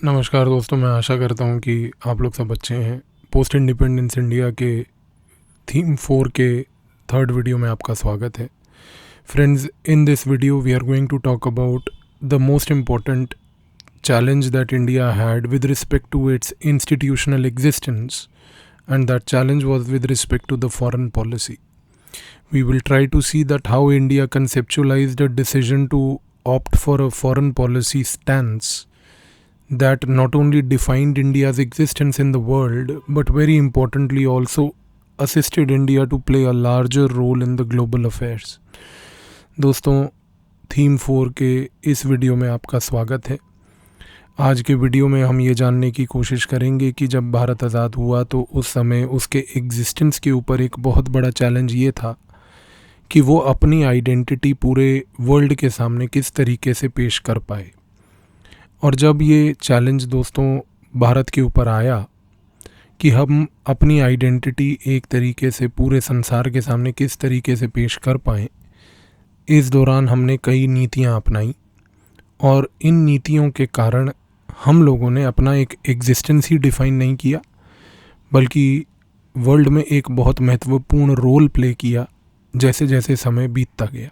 नमस्कार दोस्तों, मैं आशा करता हूँ कि आप लोग सब अच्छे हैं। पोस्ट इंडिपेंडेंस इंडिया के थीम 4 के थर्ड वीडियो में आपका स्वागत है। Friends, in this video we are going to talk about the most important challenge that India had with respect to its institutional existence, and that challenge was with respect to the foreign policy. We will try to see that how India conceptualized a decision to opt for a foreign policy stance that not only defined India's existence in the world, but very importantly also assisted India to play a larger role in the global affairs. दोस्तों, theme 4 के इस video में आपका स्वागत है। आज के video में हम ये जानने की कोशिश करेंगे कि जब भारत आज़ाद हुआ तो उस समय उसके एग्जिस्टेंस के ऊपर एक बहुत बड़ा चैलेंज ये था कि वो अपनी आइडेंटिटी पूरे वर्ल्ड के सामने किस तरीके से पेश कर पाए। और जब ये चैलेंज दोस्तों भारत के ऊपर आया कि हम अपनी आइडेंटिटी एक तरीके से पूरे संसार के सामने किस तरीके से पेश कर पाएँ, इस दौरान हमने कई नीतियाँ अपनाई और इन नीतियों के कारण हम लोगों ने अपना एक एग्जिस्टेंस ही डिफ़ाइन नहीं किया, बल्कि वर्ल्ड में एक बहुत महत्वपूर्ण रोल प्ले किया जैसे जैसे समय बीतता गया।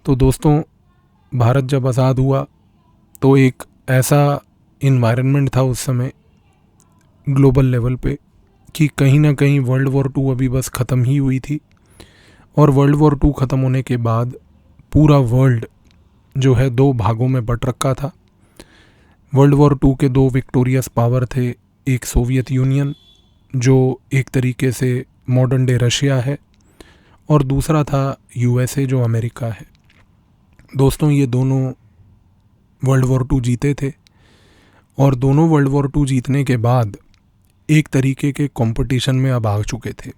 तो दोस्तों, भारत जब आज़ाद हुआ तो एक ऐसा इन्वायरमेंट था उस समय ग्लोबल लेवल पे कि कहीं ना कहीं वर्ल्ड वॉर 2 अभी बस ख़त्म ही हुई थी। और वर्ल्ड वॉर 2 ख़त्म होने के बाद पूरा वर्ल्ड जो है 2 भागों में बट रखा था। वर्ल्ड वॉर 2 के 2 विक्टोरियस पावर थे, एक सोवियत यूनियन जो एक तरीके से मॉडर्न डे रशिया है, और दूसरा था यूएसए जो अमेरिका है। दोस्तों, ये दोनों वर्ल्ड वॉर 2 जीते थे और दोनों वर्ल्ड वॉर 2 जीतने के बाद एक तरीके के कंपटीशन में अब आ चुके थे।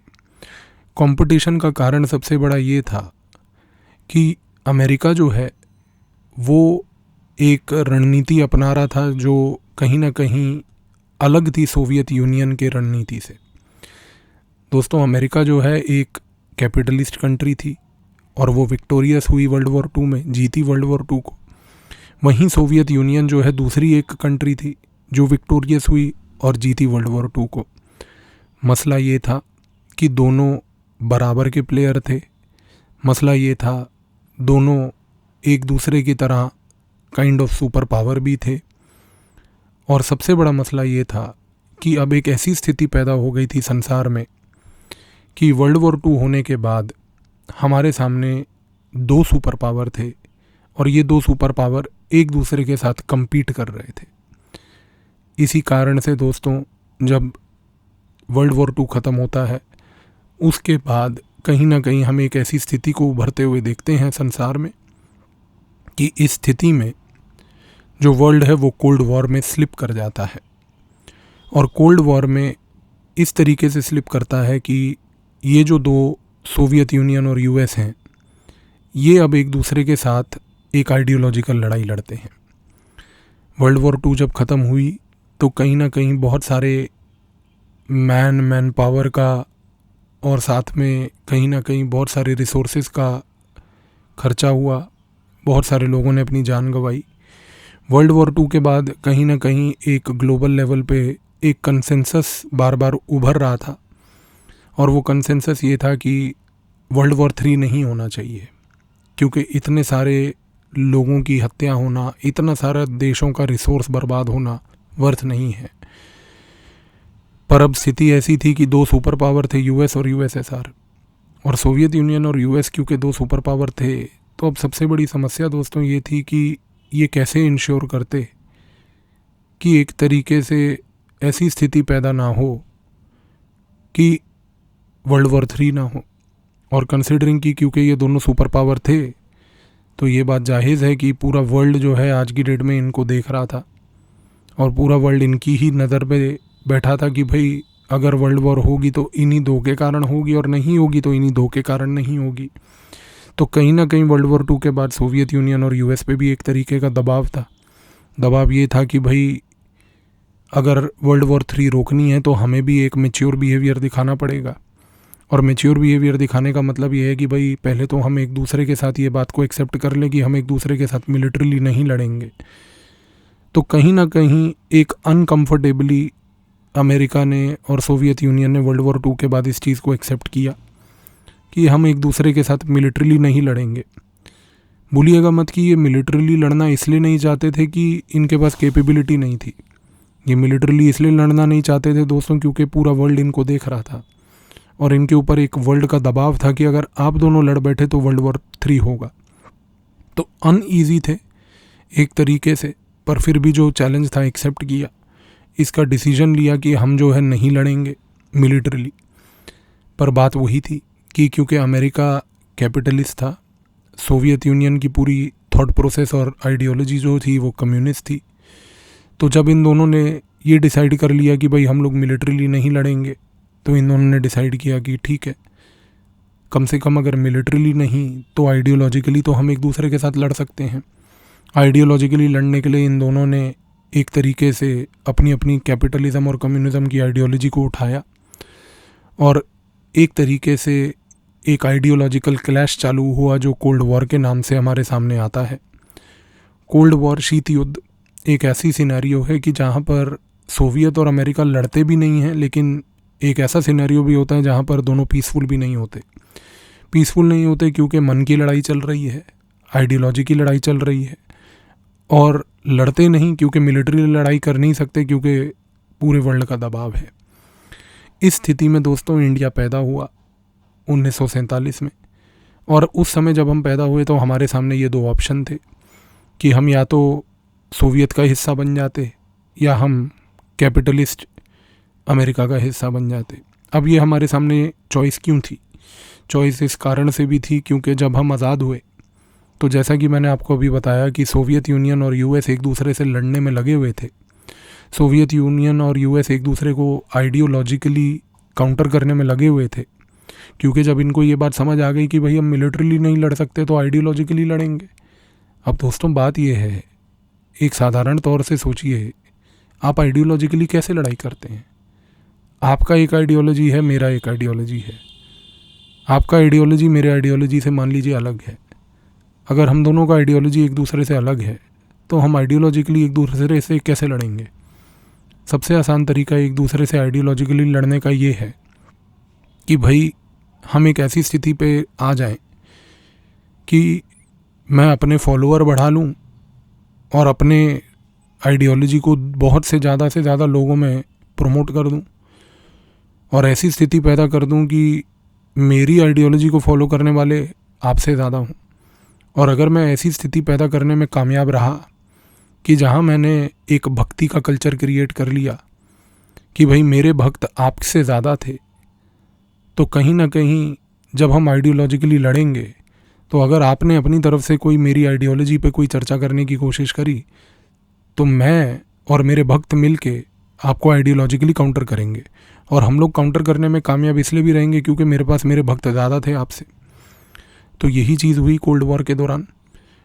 कंपटीशन का कारण सबसे बड़ा ये था कि अमेरिका जो है वो एक रणनीति अपना रहा था जो कहीं ना कहीं अलग थी सोवियत यूनियन के रणनीति से। दोस्तों, अमेरिका जो है एक कैपिटलिस्ट कंट्री थी और वो विक्टोरियस हुई वर्ल्ड वॉर 2 में, जीती वर्ल्ड वॉर 2 को। वहीं सोवियत यूनियन जो है दूसरी एक कंट्री थी जो विक्टोरियस हुई और जीती वर्ल्ड वॉर 2 को। मसला ये था कि दोनों बराबर के प्लेयर थे। मसला ये था दोनों एक दूसरे की तरह काइंड ऑफ सुपर पावर भी थे। और सबसे बड़ा मसला ये था कि अब एक ऐसी स्थिति पैदा हो गई थी संसार में कि वर्ल्ड वॉर 2 होने के बाद हमारे सामने 2 सुपर पावर थे और ये 2 सुपर पावर एक दूसरे के साथ compete कर रहे थे। इसी कारण से दोस्तों, जब वर्ल्ड वॉर 2 ख़त्म होता है उसके बाद कहीं ना कहीं हम एक ऐसी स्थिति को उभरते हुए देखते हैं संसार में कि इस स्थिति में जो वर्ल्ड है वो कोल्ड वॉर में स्लिप कर जाता है। और कोल्ड वॉर में इस तरीके से स्लिप करता है कि ये जो 2 सोवियत यूनियन और यूएस हैं, ये अब एक दूसरे के साथ एक आइडियोलॉजिकल लड़ाई लड़ते हैं। वर्ल्ड वॉर 2 जब ख़त्म हुई तो कहीं ना कहीं बहुत सारे मैन पावर का और साथ में कहीं ना कहीं बहुत सारे रिसोर्सेज का खर्चा हुआ, बहुत सारे लोगों ने अपनी जान गंवाई। वर्ल्ड वॉर 2 के बाद कहीं ना कहीं एक ग्लोबल लेवल पे एक कंसेंसस बार बार उभर रहा था और वो कंसेंसस ये था कि वर्ल्ड वॉर 3 नहीं होना चाहिए, क्योंकि इतने सारे लोगों की हत्या होना, इतना सारा देशों का रिसोर्स बर्बाद होना वर्थ नहीं है। पर अब स्थिति ऐसी थी कि 2 सुपर पावर थे, यूएस और यूएसएसआर, और सोवियत यूनियन और यूएस क्योंकि 2 सुपर पावर थे। तो अब सबसे बड़ी समस्या दोस्तों ये थी कि ये कैसे इंश्योर करते कि एक तरीके से ऐसी स्थिति पैदा ना हो कि वर्ल्ड वॉर 3 ना हो। और कंसिडरिंग कि क्योंकि ये दोनों सुपर पावर थे तो ये बात जाहिज़ है कि पूरा वर्ल्ड जो है आज की डेट में इनको देख रहा था और पूरा वर्ल्ड इनकी ही नज़र पे बैठा था कि भाई अगर वर्ल्ड वॉर होगी तो इन्हीं 2 के कारण होगी और नहीं होगी तो इन्हीं 2 के कारण नहीं होगी। तो कहीं ना कहीं वर्ल्ड वॉर 2 के बाद सोवियत यूनियन और यूएस पे भी एक तरीके का दबाव था। दबाव ये था कि भाई अगर वर्ल्ड वॉर 3 रोकनी है तो हमें भी एक मैच्योर बिहेवियर दिखाना पड़ेगा। और मैच्योर बिहेवियर दिखाने का मतलब ये है कि भाई पहले तो हम एक दूसरे के साथ ये बात को एक्सेप्ट कर लें कि हम एक दूसरे के साथ मिलिट्रीली नहीं लड़ेंगे। तो कहीं ना कहीं एक अनकम्फर्टेबली अमेरिका ने और सोवियत यूनियन ने वर्ल्ड वॉर 2 के बाद इस चीज़ को एक्सेप्ट किया कि हम एक दूसरे के साथ मिलिट्रीली नहीं लड़ेंगे। भूलिएगा मत कि ये मिलिट्रीली लड़ना इसलिए नहीं चाहते थे कि इनके पास कैपेबिलिटी नहीं थी। ये मिलिट्रीली इसलिए लड़ना नहीं चाहते थे दोस्तों क्योंकि पूरा वर्ल्ड इनको देख रहा था और इनके ऊपर एक वर्ल्ड का दबाव था कि अगर आप दोनों लड़ बैठे तो वर्ल्ड वॉर 3 होगा। तो अनईजी थे एक तरीके से, पर फिर भी जो चैलेंज था एक्सेप्ट किया, इसका डिसीजन लिया कि हम जो है नहीं लड़ेंगे मिलिट्रीली। पर बात वही थी कि क्योंकि अमेरिका कैपिटलिस्ट था, सोवियत यूनियन की पूरी थॉट प्रोसेस और आइडियोलॉजी जो थी वो कम्युनिस्ट थी। तो जब इन दोनों ने ये डिसाइड कर लिया कि भाई हम लोग मिलिट्रीली नहीं लड़ेंगे, तो इन दोनों ने डिसाइड किया कि ठीक है, कम से कम अगर मिलिट्रीली नहीं तो आइडियोलॉजिकली तो हम एक दूसरे के साथ लड़ सकते हैं। आइडियोलॉजिकली लड़ने के लिए इन दोनों ने एक तरीके से अपनी अपनी कैपिटलिज्म और कम्युनिज्म की आइडियोलॉजी को उठाया और एक तरीके से एक आइडियोलॉजिकल क्लैश चालू हुआ जो कोल्ड वॉर के नाम से हमारे सामने आता है। कोल्ड वॉर, शीत युद्ध, एक ऐसी सिनेरियो है कि जहाँ पर सोवियत और अमेरिका लड़ते भी नहीं हैं, लेकिन एक ऐसा सिनेरियो भी होता है जहाँ पर दोनों पीसफुल भी नहीं होते। पीसफुल नहीं होते क्योंकि मन की लड़ाई चल रही है, आइडियोलॉजी की लड़ाई चल रही है, और लड़ते नहीं क्योंकि मिलिट्री लड़ाई कर नहीं सकते क्योंकि पूरे वर्ल्ड का दबाव है। इस स्थिति में दोस्तों इंडिया पैदा हुआ 1947 में, और उस समय जब हम पैदा हुए तो हमारे सामने ये दो ऑप्शन थे कि हम या तो सोवियत का हिस्सा बन जाते या हम कैपिटलिस्ट अमेरिका का हिस्सा बन जाते। अब ये हमारे सामने चॉइस क्यों थी? चॉइस इस कारण से भी थी क्योंकि जब हम आज़ाद हुए तो जैसा कि मैंने आपको अभी बताया कि सोवियत यूनियन और यूएस एक दूसरे से लड़ने में लगे हुए थे। सोवियत यूनियन और यूएस एक दूसरे को आइडियोलॉजिकली काउंटर करने में लगे हुए थे, क्योंकि जब इनको ये बात समझ आ गई कि भाई हम मिलिट्रीली नहीं लड़ सकते तो आइडियोलॉजिकली लड़ेंगे। अब दोस्तों बात ये है, एक साधारण तौर से सोचिए, आप आइडियोलॉजिकली कैसे लड़ाई करते हैं? आपका एक आइडियोलॉजी है, मेरा एक आइडियोलॉजी है। आपका आइडियोलॉजी मेरे आइडियोलॉजी से मान लीजिए अलग है। अगर हम दोनों का आइडियोलॉजी एक दूसरे से अलग है तो हम आइडियोलॉजिकली एक दूसरे से कैसे लड़ेंगे? सबसे आसान तरीका एक दूसरे से आइडियोलॉजिकली लड़ने का ये है कि भाई हम एक ऐसी स्थिति पे आ जाएं कि मैं अपने फॉलोअर बढ़ा लूं और अपने आइडियोलॉजी को बहुत से ज़्यादा लोगों में प्रमोट कर दूं, और ऐसी स्थिति पैदा कर दूं कि मेरी आइडियोलॉजी को फॉलो करने वाले आपसे ज़्यादा हों। और अगर मैं ऐसी स्थिति पैदा करने में कामयाब रहा कि जहाँ मैंने एक भक्ति का कल्चर क्रिएट कर लिया कि भाई मेरे भक्त आपसे ज़्यादा थे, तो कहीं ना कहीं जब हम आइडियोलॉजिकली लड़ेंगे तो अगर आपने अपनी तरफ से कोई मेरी आइडियोलॉजी पे कोई चर्चा करने की कोशिश करी तो मैं और मेरे भक्त मिलके आपको आइडियोलॉजिकली काउंटर करेंगे, और हम लोग काउंटर करने में कामयाब इसलिए भी रहेंगे क्योंकि मेरे पास मेरे भक्त ज़्यादा थे आपसे। तो यही चीज़ हुई कोल्ड वॉर के दौरान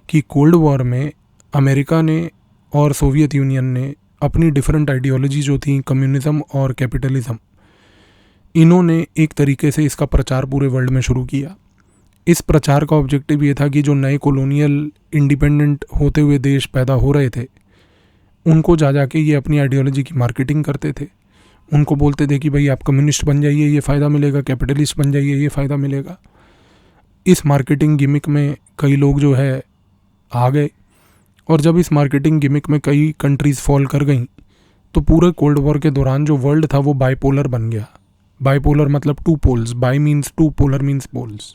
कि कोल्ड वॉर में अमेरिका ने और सोवियत यूनियन ने अपनी डिफरेंट आइडियोलॉजी जो थी, कम्युनिज्म और कैपिटलिज्म, इन्होंने एक तरीके से इसका प्रचार पूरे वर्ल्ड में शुरू किया। इस प्रचार का ऑब्जेक्टिव ये था कि जो नए कॉलोनियल इंडिपेंडेंट होते हुए देश पैदा हो रहे थे उनको जा के ये अपनी आइडियोलॉजी की मार्केटिंग करते थे। उनको बोलते थे कि भाई आप कम्युनिस्ट बन जाइए, ये फ़ायदा मिलेगा, कैपिटलिस्ट बन जाइए, ये फ़ायदा मिलेगा। इस मार्केटिंग गिमिक में कई लोग जो है आ गए, और जब इस मार्केटिंग गिमिक में कई कंट्रीज़ फॉल कर गईं तो पूरे कोल्ड वॉर के दौरान जो वर्ल्ड था वो बाइपोलर बन गया। बाइपोलर मतलब 2 poles, bi means 2, polar means poles.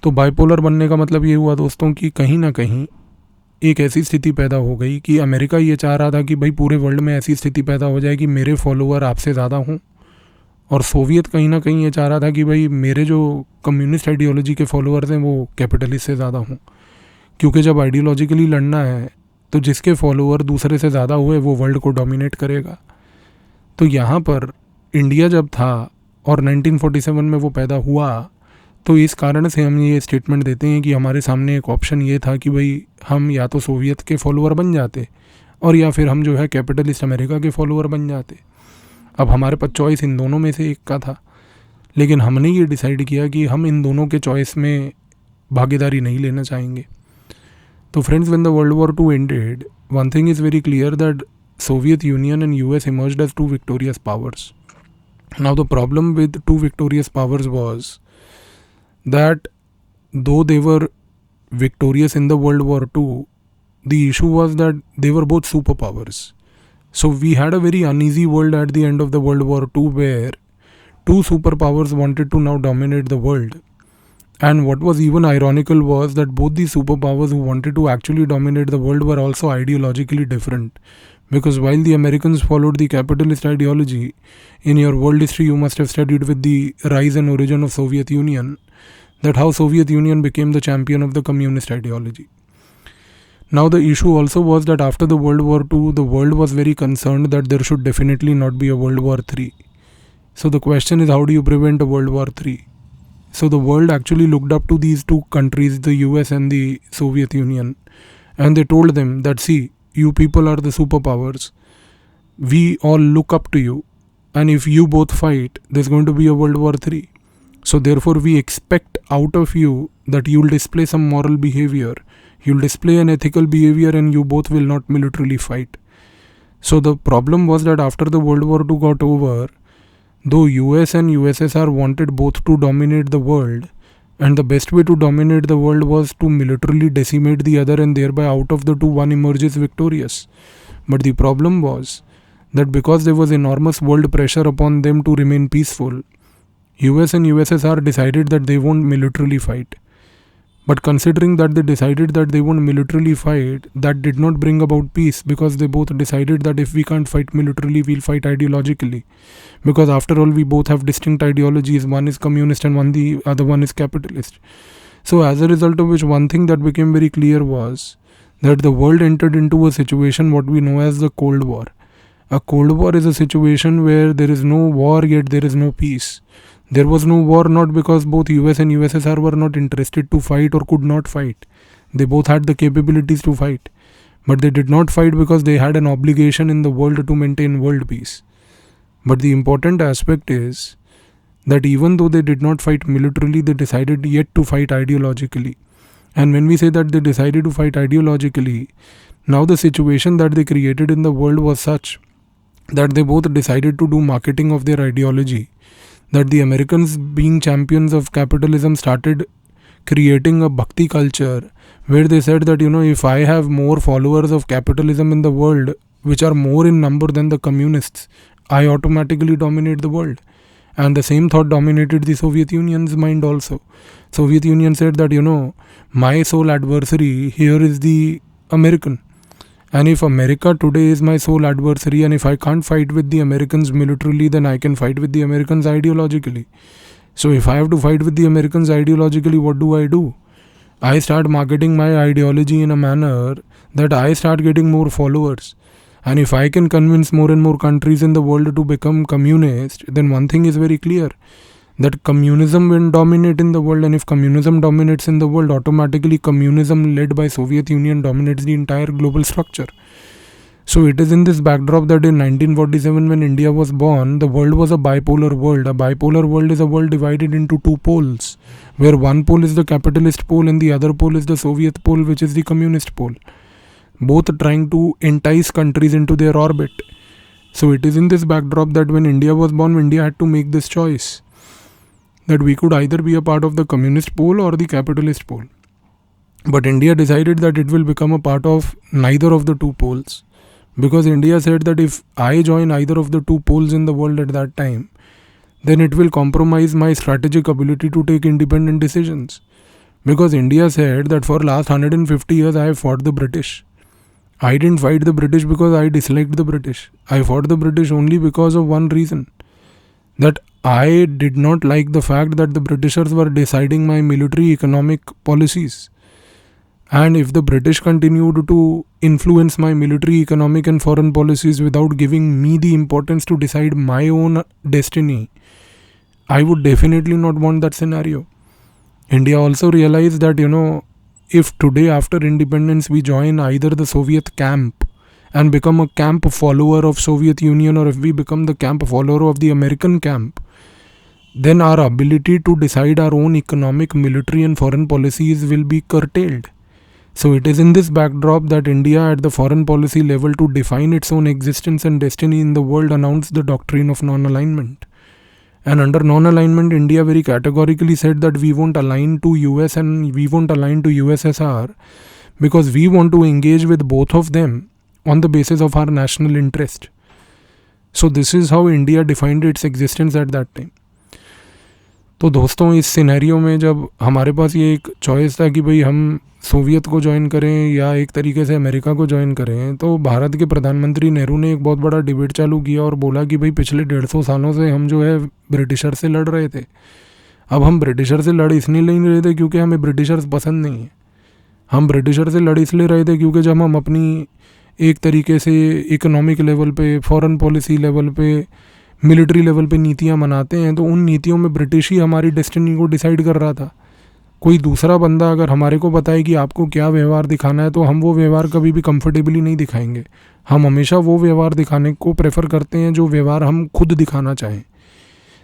तो बाइपोलर बनने का मतलब ये हुआ दोस्तों कि कहीं ना कहीं एक ऐसी स्थिति पैदा हो गई कि अमेरिका ये चाह रहा था कि भाई पूरे वर्ल्ड में ऐसी स्थिति पैदा हो जाए कि मेरे फॉलोअर आपसे ज़्यादा हों, और सोवियत कहीं ना कहीं ये चाह रहा था कि भाई मेरे जो कम्युनिस्ट आइडियोलॉजी के फॉलोअर्स हैं वो कैपिटलिस्ट से ज़्यादा हों। क्योंकि जब आइडियोलॉजिकली लड़ना है तो जिसके फॉलोअर दूसरे से ज़्यादा हुए वो वर्ल्ड को डोमिनेट करेगा। तो यहाँ पर इंडिया जब था और 1947 में वो पैदा हुआ, तो इस कारण से हम ये स्टेटमेंट देते हैं कि हमारे सामने एक ऑप्शन ये था कि भाई हम या तो सोवियत के फॉलोअर बन जाते और या फिर हम जो है कैपिटलिस्ट अमेरिका के फॉलोअर बन जाते। अब हमारे पास चॉइस इन दोनों में से एक का था, लेकिन हमने ये डिसाइड किया कि हम इन दोनों के चॉइस में भागीदारी नहीं लेना चाहेंगे। So friends, when the World War II ended, one thing is very clear, that Soviet Union and US emerged as two victorious powers. Now the problem with two victorious powers was that though they were victorious in the World War II, the issue was that they were both superpowers. So we had a very uneasy world at the end of the World War II, where two superpowers wanted to now dominate the world. And what was even ironical was that both these superpowers who wanted to actually dominate the world were also ideologically different. Because while the Americans followed the capitalist ideology, in your world history you must have studied with the rise and origin of Soviet Union, that how Soviet Union became the champion of the communist ideology. Now the issue also was that after the World War II, the world was very concerned that there should definitely not be a World War III. So the question is, how do you prevent a World War III? So the world actually looked up to these two countries, the US and the Soviet Union, and they told them that, see, you people are the superpowers. We all look up to you, and if you both fight, there's going to be a World War III. So therefore we expect out of you that you'll display some moral behavior, you'll display an ethical behavior, and you both will not militarily fight. So the problem was that after the World War II got over, though US and USSR wanted both to dominate the world, and the best way to dominate the world was to militarily decimate the other, and thereby out of the two one emerges victorious. But the problem was that because there was enormous world pressure upon them to remain peaceful, US and USSR decided that they won't militarily fight. But considering that they decided that they won't militarily fight, that did not bring about peace, because they both decided that if we can't fight militarily, we'll fight ideologically. Because after all, we both have distinct ideologies. One is communist and the other one is capitalist. So as a result of which, one thing that became very clear was that the world entered into a situation what we know as the Cold War. A Cold War is a situation where there is no war, yet there is no peace. There was no war not because both US and USSR were not interested to fight or could not fight. They both had the capabilities to fight. But they did not fight because they had an obligation in the world to maintain world peace. But the important aspect is that even though they did not fight militarily, they decided yet to fight ideologically. And when we say that they decided to fight ideologically, now the situation that they created in the world was such that they both decided to do marketing of their ideology. That the Americans, being champions of capitalism, started creating a bhakti culture where they said that, if I have more followers of capitalism in the world, which are more in number than the communists, I automatically dominate the world. And the same thought dominated the Soviet Union's mind also. Soviet Union said that, my sole adversary here is the American. And if America today is my sole adversary, and if I can't fight with the Americans militarily, then I can fight with the Americans ideologically. So if I have to fight with the Americans ideologically, what do? I start marketing my ideology in a manner that I start getting more followers. And if I can convince more and more countries in the world to become communist, then one thing is very clear, that communism will dominate in the world. And if communism dominates in the world, automatically communism led by Soviet Union dominates the entire global structure. So it is in this backdrop that in 1947, when India was born, the world was a bipolar world. A bipolar world is a world divided into two poles, where one pole is the capitalist pole and the other pole is the Soviet pole, which is the communist pole, both trying to entice countries into their orbit. So it is in this backdrop that when India was born, India had to make this choice, that we could either be a part of the communist pole or the capitalist pole. But India decided that it will become a part of neither of the two poles, because India said that if I join either of the two poles in the world at that time, then it will compromise my strategic ability to take independent decisions. Because India said that for last 150 years I have fought the British. I didn't fight the British because I disliked the British. I fought the British only because of one reason, that I did not like the fact that the Britishers were deciding my military economic policies. And if the British continued to influence my military, economic and foreign policies without giving me the importance to decide my own destiny, I would definitely not want that scenario. India also realized that, if today after independence we join either the Soviet camp and become a camp follower of Soviet Union, or if we become the camp follower of the American camp, then our ability to decide our own economic, military and foreign policies will be curtailed. So it is in this backdrop that India at the foreign policy level to define its own existence and destiny in the world announced the doctrine of non-alignment. And under non-alignment, India very categorically said that we won't align to US and we won't align to USSR because we want to engage with both of them on the basis of our national interest. So this is how India defined its existence at that time. तो दोस्तों, इस scenario में जब हमारे पास ये एक choice था कि भाई हम सोवियत को ज्वाइन करें या एक तरीके से अमेरिका को ज्वाइन करें, तो भारत के प्रधानमंत्री नेहरू ने एक बहुत बड़ा डिबेट चालू किया और बोला कि भाई पिछले 150 सालों से हम जो है ब्रिटिशर से लड़ रहे थे। अब हम ब्रिटिशर से लड़ इसलिए नहीं रहे थे क्योंकि हमें ब्रिटिशर्स पसंद नहीं है। हम ब्रिटिशर से लड़ इसलिए रहे थे क्योंकि जब हम अपनी एक तरीके से इकोनॉमिक लेवल पे, फॉरेन पॉलिसी लेवल पे, मिलिट्री लेवल पे नीतियाँ बनाते हैं, तो उन नीतियों में ब्रिटिश ही हमारी डेस्टिनी को डिसाइड कर रहा था। कोई दूसरा बंदा अगर हमारे को बताए कि आपको क्या व्यवहार दिखाना है, तो हम वो व्यवहार कभी भी कंफर्टेबली नहीं दिखाएंगे। हम हमेशा वो व्यवहार दिखाने को प्रेफर करते हैं जो व्यवहार हम खुद दिखाना चाहें।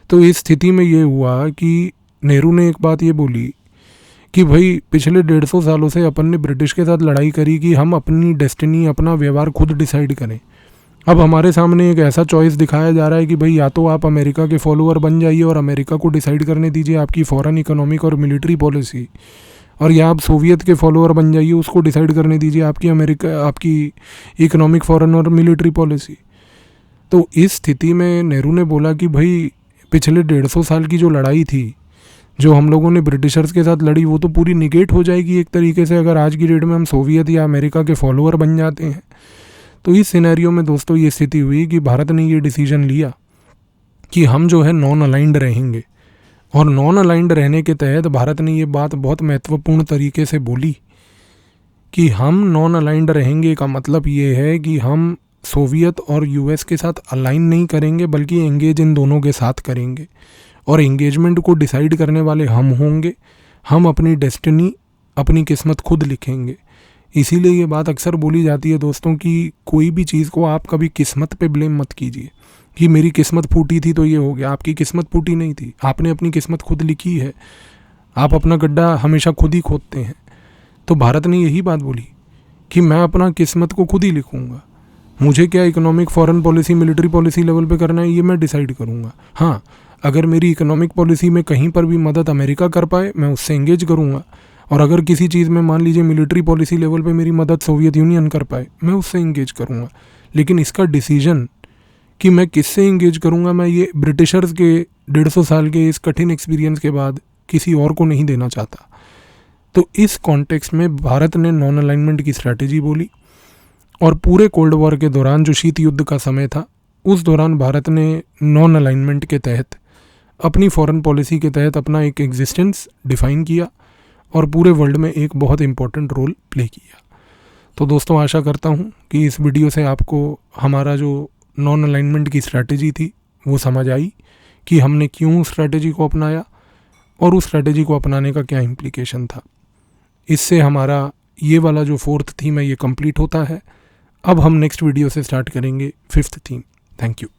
तो इस स्थिति में ये हुआ कि नेहरू ने एक बात ये बोली कि भाई पिछले 150 सालों से अपन ने ब्रिटिश के साथ लड़ाई करी कि हम अपनी डेस्टिनी, अपना व्यवहार खुद डिसाइड करें। अब हमारे सामने एक ऐसा चॉइस दिखाया जा रहा है कि भाई या तो आप अमेरिका के फॉलोअर बन जाइए और अमेरिका को डिसाइड करने दीजिए आपकी फॉरेन इकोनॉमिक और मिलिट्री पॉलिसी, और या आप सोवियत के फॉलोअर बन जाइए, उसको डिसाइड करने दीजिए आपकी इकोनॉमिक, फॉरेन और मिलिट्री पॉलिसी। तो इस स्थिति में नेहरू ने बोला कि भाई पिछले 150 साल की जो लड़ाई थी, जो हम लोगों ने ब्रिटिशर्स के साथ लड़ी, वो तो पूरी निगेट हो जाएगी एक तरीके से अगर आज की डेट में हम सोवियत या अमेरिका के फॉलोअर बन जाते हैं। तो इस सिनेरियो में दोस्तों ये स्थिति हुई कि भारत ने ये डिसीजन लिया कि हम जो है नॉन अलाइंड रहेंगे, और नॉन अलाइंड रहने के तहत भारत ने ये बात बहुत महत्वपूर्ण तरीके से बोली कि हम नॉन अलाइंड रहेंगे का मतलब ये है कि हम सोवियत और यूएस के साथ अलाइन नहीं करेंगे, बल्कि एंगेज इन दोनों के साथ करेंगे, और एंगेजमेंट को डिसाइड करने वाले हम होंगे। हम अपनी डेस्टिनी, अपनी किस्मत खुद लिखेंगे। इसीलिए ये बात अक्सर बोली जाती है दोस्तों कि कोई भी चीज़ को आप कभी किस्मत पे ब्लेम मत कीजिए कि मेरी किस्मत फूटी थी तो ये हो गया। आपकी किस्मत फूटी नहीं थी, आपने अपनी किस्मत खुद लिखी है। आप अपना गड्ढा हमेशा खुद ही खोदते हैं। तो भारत ने यही बात बोली कि मैं अपना किस्मत को खुद ही लिखूँगा। मुझे क्या economic, foreign policy, military policy level पे करना है, ये मैं डिसाइड करूँगा। हाँ, अगर मेरी इकोनॉमिक पॉलिसी में कहीं पर भी मदद अमेरिका कर पाए, मैं उससे एंगेज करूँगा, और अगर किसी चीज़ में मान लीजिए मिलिट्री पॉलिसी लेवल पे मेरी मदद सोवियत यूनियन कर पाए, मैं उससे एंगेज करूँगा। लेकिन इसका डिसीजन कि मैं किससे एंगेज करूँगा, मैं ये ब्रिटिशर्स के 150 साल के इस कठिन एक्सपीरियंस के बाद किसी और को नहीं देना चाहता। तो इस कॉन्टेक्स्ट में भारत ने नॉन अलाइनमेंट की स्ट्रैटेजी बोली, और पूरे कोल्ड वॉर के दौरान, जो शीत युद्ध का समय था, उस दौरान भारत ने नॉन अलाइनमेंट के तहत, अपनी फॉरेन पॉलिसी के तहत अपना एक एग्जिस्टेंस डिफाइन किया और पूरे वर्ल्ड में एक बहुत इम्पोर्टेंट रोल प्ले किया। तो दोस्तों, आशा करता हूँ कि इस वीडियो से आपको हमारा जो नॉन अलाइनमेंट की स्ट्रैटेजी थी वो समझ आई कि हमने क्यों उस स्ट्रैटेजी को अपनाया और उस स्ट्रैटेजी को अपनाने का क्या इम्प्लीकेशन था। इससे हमारा ये वाला जो 4th थीम है ये कंप्लीट होता है। अब हम नेक्स्ट वीडियो से स्टार्ट करेंगे 5th थीम। Thank you.